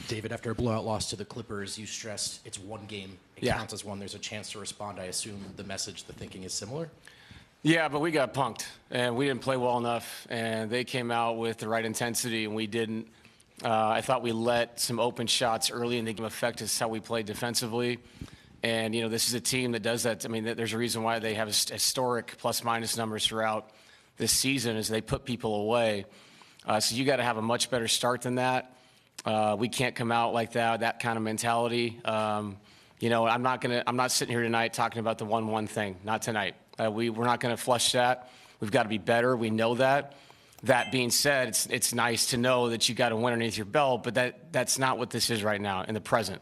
David, after a blowout loss to the Clippers, you stressed it's one game. It counts as one. There's a chance to respond. I assume the message, the thinking is similar? Yeah, but we got punked, and we didn't play well enough, and they came out with the right intensity, and we didn't. I thought we let some open shots early in the game affect us how we played defensively. And, you know, this is a team that does that. I mean, there's a reason why they have historic plus-minus numbers throughout this season is they put people away. So you got to have a much better start than that. We can't come out like that kind of mentality. You know, I'm not sitting here tonight talking about the 1-1 thing. Not tonight. We're not going to flush that. We've got to be better. We know that. That being said, it's nice to know that you got to win underneath your belt, but that's not what this is right now in the present.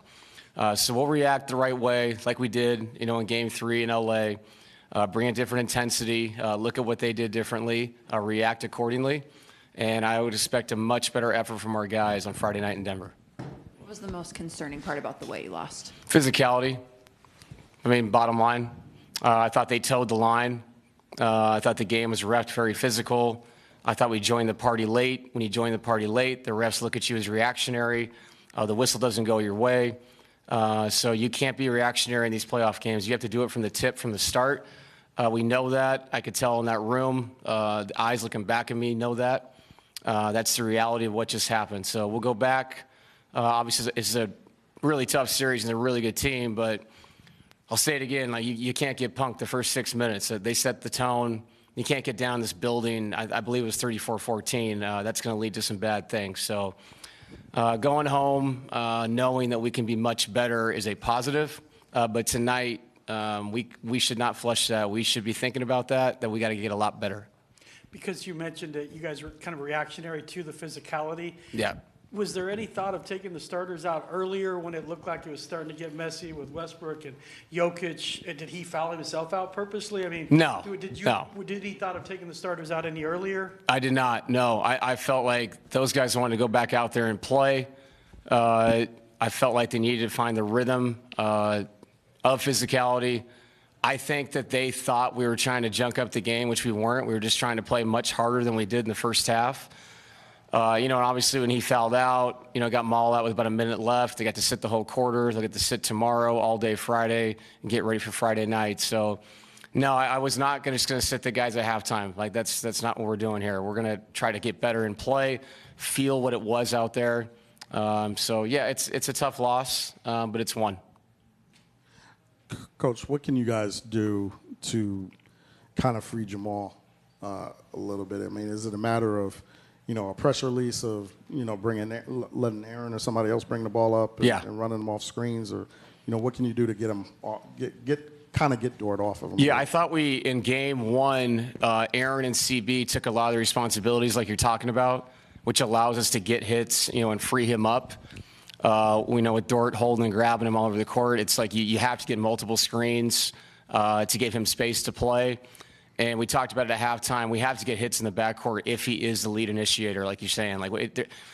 So we'll react the right way, like we did, you know, in Game 3 in LA. Bring a different intensity. Look at what they did differently. React accordingly. And I would expect a much better effort from our guys on Friday night in Denver. What was the most concerning part about the way you lost? Physicality. I mean, bottom line. I thought they towed the line. I thought the game was reffed very physical. I thought we joined the party late. When you join the party late, the refs look at you as reactionary. The whistle doesn't go your way. So you can't be reactionary in these playoff games. You have to do it from the tip, from the start. We know that. I could tell in that room. The eyes looking back at me know that. That's the reality of what just happened. So we'll go back. Obviously, it's a really tough series and a really good team, but I'll say it again, like you can't get punked the first 6 minutes. They set the tone. You can't get down this building. I believe it was 34-14. That's going to lead to some bad things. So going home, knowing that we can be much better is a positive. But tonight, we should not flush that. We should be thinking about that we got to get a lot better. Because you mentioned that you guys were kind of reactionary to the physicality. Yeah. Was there any thought of taking the starters out earlier when it looked like it was starting to get messy with Westbrook and Jokic? Did he foul himself out purposely? I mean, no. Did he thought of taking the starters out any earlier? I did not. No, I felt like those guys wanted to go back out there and play. I felt like they needed to find the rhythm of physicality. I think that they thought we were trying to junk up the game, which we weren't. We were just trying to play much harder than we did in the first half. You know, and obviously when he fouled out, you know, got mauled out with about a minute left. They got to sit the whole quarter. They'll get to sit tomorrow, all day Friday, and get ready for Friday night. So, no, I was not just going to sit the guys at halftime. Like, that's not what we're doing here. We're going to try to get better and play, feel what it was out there. So, yeah, it's a tough loss, but it's one. Coach, what can you guys do to kind of free Jamal a little bit? I mean, is it a matter of, you know, a pressure release of, you know, letting Aaron or somebody else bring the ball up and running them off screens, or, you know, what can you do to get them get Dort off of them? Yeah, I thought in game 1, Aaron and CB took a lot of the responsibilities like you're talking about, which allows us to get hits, you know, and free him up. We know with Dort holding and grabbing him all over the court, it's like you have to get multiple screens to give him space to play. And we talked about it at halftime. We have to get hits in the backcourt if he is the lead initiator, like you're saying.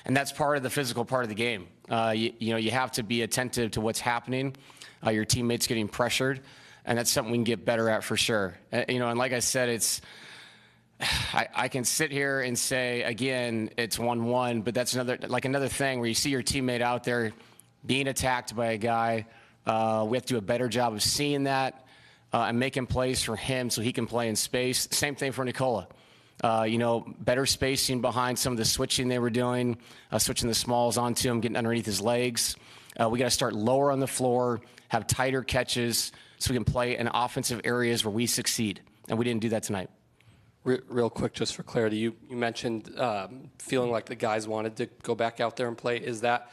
And that's part of the physical part of the game. You know, you have to be attentive to what's happening. Your teammates getting pressured, and that's something we can get better at for sure. You know, and like I said, I can sit here and say again it's 1-1, but that's another thing where you see your teammate out there being attacked by a guy. We have to do a better job of seeing that. And making plays for him so he can play in space. Same thing for Nikola. You know, better spacing behind some of the switching they were doing, switching the smalls onto him, getting underneath his legs. We got to start lower on the floor, have tighter catches so we can play in offensive areas where we succeed. And we didn't do that tonight. Real quick, just for clarity, you mentioned feeling like the guys wanted to go back out there and play. Is that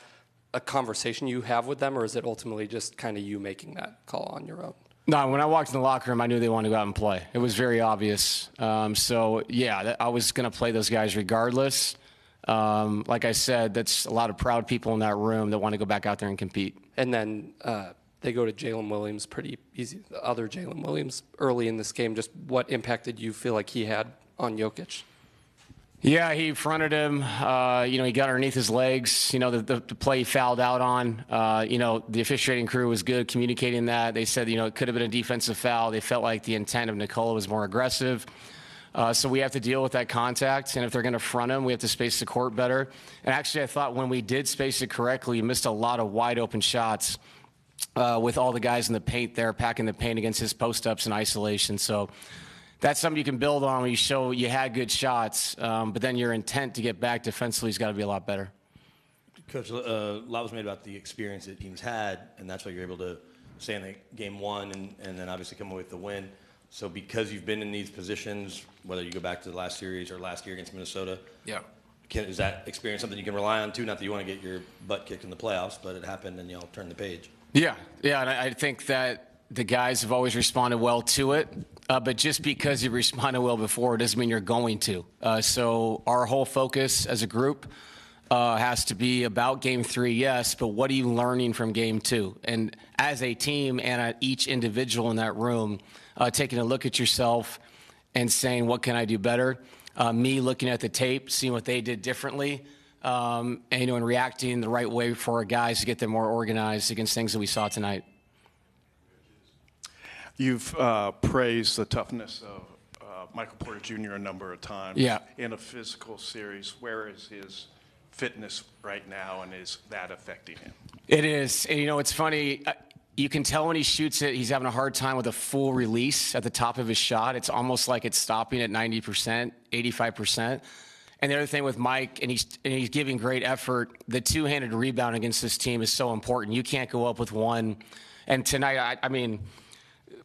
a conversation you have with them, or is it ultimately just kind of you making that call on your own? No, when I walked in the locker room, I knew they wanted to go out and play. It was very obvious. So, yeah, I was going to play those guys regardless. Like I said, that's a lot of proud people in that room that want to go back out there and compete. And then they go to Jalen Williams pretty easy, the other Jalen Williams early in this game. Just what impact did you feel like he had on Jokic? Yeah, he fronted him. You know, he got underneath his legs. You know, the play he fouled out on. You know, the officiating crew was good communicating that. They said, you know, it could have been a defensive foul. They felt like the intent of Nikola was more aggressive. So we have to deal with that contact, and if they're going to front him, we have to space the court better. And actually, I thought when we did space it correctly, we missed a lot of wide open shots with all the guys in the paint there, packing the paint against his post-ups in isolation. So that's something you can build on when you show you had good shots, but then your intent to get back defensively has got to be a lot better. Coach, a lot was made about the experience that teams had, and that's why you're able to stay in the game one and then obviously come away with the win. So because you've been in these positions, whether you go back to the last series or last year against Minnesota, is that experience something you can rely on too? Not that you want to get your butt kicked in the playoffs, but it happened and y'all turned the page. Yeah, and I think that the guys have always responded well to it. But just because you responded well before doesn't mean you're going to. So our whole focus as a group has to be about Game 3, yes, but what are you learning from Game 2? And as a team and each individual in that room, taking a look at yourself and saying, what can I do better? Me looking at the tape, seeing what they did differently, and reacting the right way for our guys to get them more organized against things that we saw tonight. You've praised the toughness of Michael Porter Jr. a number of times. Yeah. In a physical series, where is his fitness right now, and is that affecting him? It is. And, it's funny. You can tell when he shoots it, he's having a hard time with a full release at the top of his shot. It's almost like it's stopping at 90%, 85%. And the other thing with Mike, and he's giving great effort, the two-handed rebound against this team is so important. You can't go up with one. And tonight, I mean,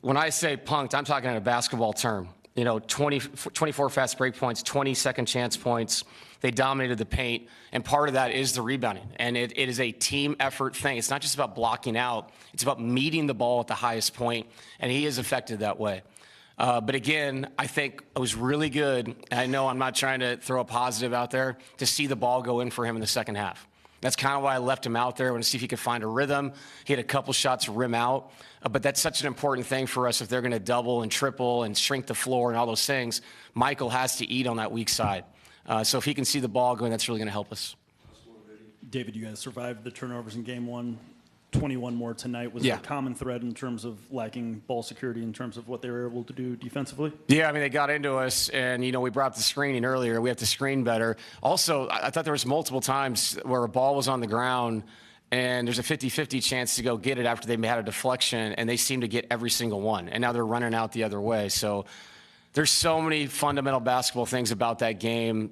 when I say punked, I'm talking in a basketball term. 24 fast break points, 20 second chance points. They dominated the paint, and part of that is the rebounding. And it is a team effort thing. It's not just about blocking out. It's about meeting the ball at the highest point, and he is affected that way. But again, I think it was really good, and I know I'm not trying to throw a positive out there, to see the ball go in for him in the second half. That's kind of why I left him out there. I want to see if he could find a rhythm. He had a couple shots rim out. But that's such an important thing for us if they're going to double and triple and shrink the floor and all those things. Michael has to eat on that weak side. So if he can see the ball going, that's really going to help us. David, you guys survived the turnovers in Game 1. 21 more tonight. Was there a common thread in terms of lacking ball security in terms of what they were able to do defensively? Yeah, I mean, they got into us, and, we brought up the screening earlier. We have to screen better. Also, I thought there was multiple times where a ball was on the ground, and there's a 50-50 chance to go get it after they had a deflection, and they seem to get every single one. And now they're running out the other way. So there's so many fundamental basketball things about that game,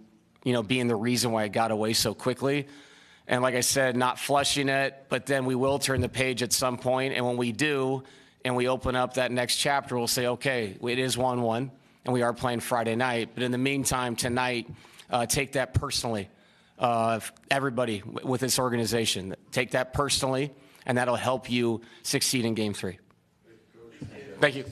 being the reason why it got away so quickly. And like I said, not flushing it, but then we will turn the page at some point. And when we do, and we open up that next chapter, we'll say, okay, it is 1-1, and we are playing Friday night. But in the meantime, tonight, take that personally. Everybody with this organization, take that personally, and that'll help you succeed in Game 3. Thank you.